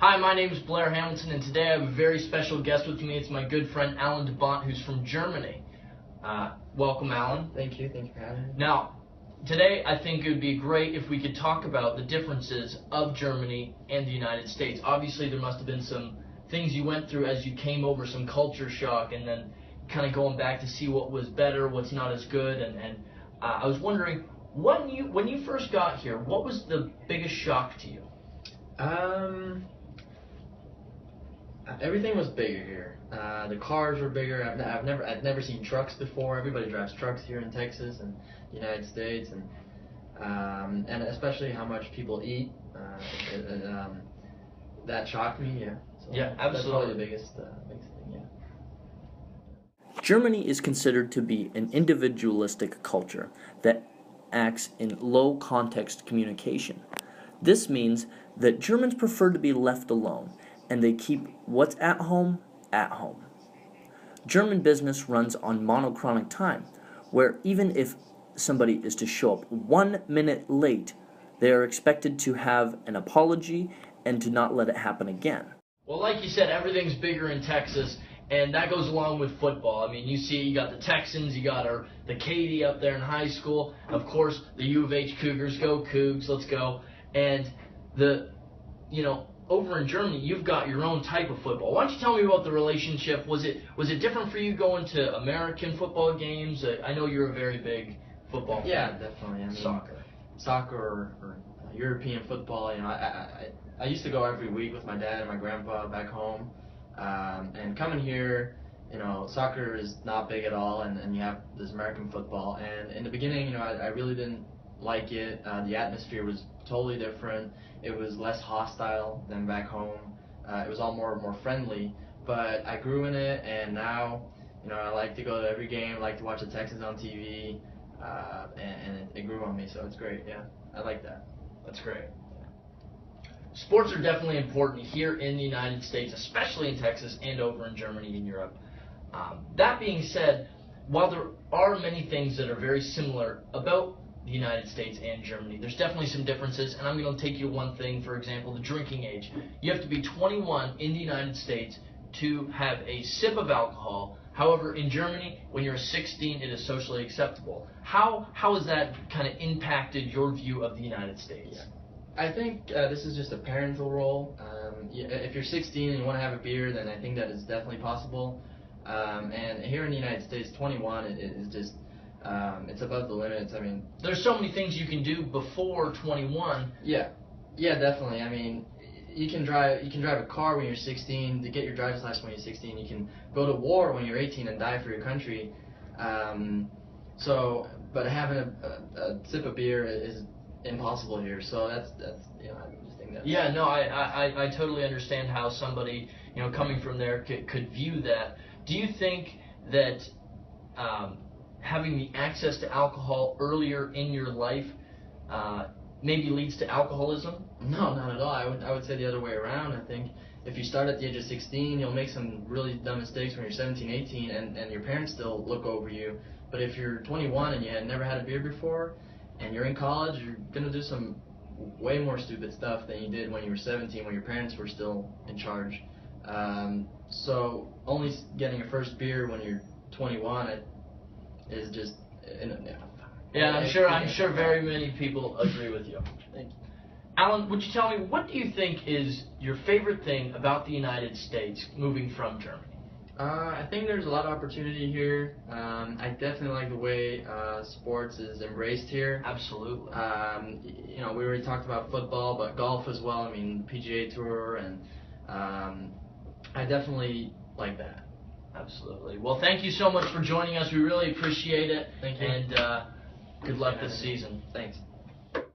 Hi, my name is Blair Hamilton, and today I have a very special guest with me. It's my good friend Alan DeBont, who's from Germany. Welcome, Alan. Thank you for having me. Now, today I think it would be great if we could talk about the differences of Germany and the United States. Obviously, there must have been some things you went through as you came over, some culture shock, and then kind of going back to see what was better, what's not as good, and I was wondering, when you first got here, what was the biggest shock to you? Everything was bigger here. The cars were bigger. I've never seen trucks before. Everybody drives trucks here in Texas and the United States, and especially how much people eat. That shocked me. Yeah. So Yeah, absolutely. That's probably the biggest thing. Yeah. Germany is considered to be an individualistic culture that acts in low-context communication. This means that Germans prefer to be left alone, and they keep what's at home. German business runs on monochronic time, where even if somebody is to show up 1 minute late, they are expected to have an apology and to not let it happen again. Well, like you said, everything's bigger in Texas, and that goes along with football. I mean, you got the Texans, you got the Katy up there in high school. Of course, the U of H Cougars, go Cougs, let's go. And over in Germany, you've got your own type of football. Why don't you tell me about the relationship? Was it different for you going to American football games? I know you're a very big football fan. Yeah, definitely. I mean, soccer or European football. I used to go every week with my dad and my grandpa back home. And coming here, soccer is not big at all, and you have this American football. And in the beginning, I really didn't like it. The atmosphere was totally different. It was less hostile than back home. It was all more friendly. But I grew in it, and now, I like to go to every game. I like to watch the Texans on TV, and it grew on me. So it's great. Yeah, I like that. That's great. Sports are definitely important here in the United States, especially in Texas and over in Germany and Europe. That being said, while there are many things that are very similar about the United States and Germany, there's definitely some differences, and I'm going to take you one thing, for example, the drinking age. You have to be 21 in the United States to have a sip of alcohol. However, in Germany, when you're 16, it is socially acceptable. How has that kind of impacted your view of the United States? Yeah. I think this is just a parental role. If you're 16 and you want to have a beer, then I think that is definitely possible. And here in the United States, 21 is just it's above the limits. I mean, there's so many things you can do before 21. Yeah, definitely. I mean, you can drive a car when you're 16. To get your driver's license when you're 16, you can go to war when you're 18 and die for your country. But having a sip of beer is impossible here. So that's I just think that. Yeah, no, I totally understand how somebody coming from there could view that. Do you think that having the access to alcohol earlier in your life maybe leads to alcoholism? No, not at all. I would say the other way around. I think if you start at the age of 16, you'll make some really dumb mistakes when you're 17, 18, and your parents still look over you. But if you're 21 and you had never had a beer before, and you're in college, you're going to do some way more stupid stuff than you did when you were 17, when your parents were still in charge. So only getting your first beer when you're 21 is just... Yeah, I'm sure very many people agree with you. Thank you. Alan, would you tell me, what do you think is your favorite thing about the United States moving from Germany? I think there's a lot of opportunity here. I definitely like the way sports is embraced here. Absolutely. We already talked about football, but golf as well. I mean, PGA Tour, and I definitely like that. Absolutely. Well, thank you so much for joining us. We really appreciate it. Thank you. And good luck this season. Thanks.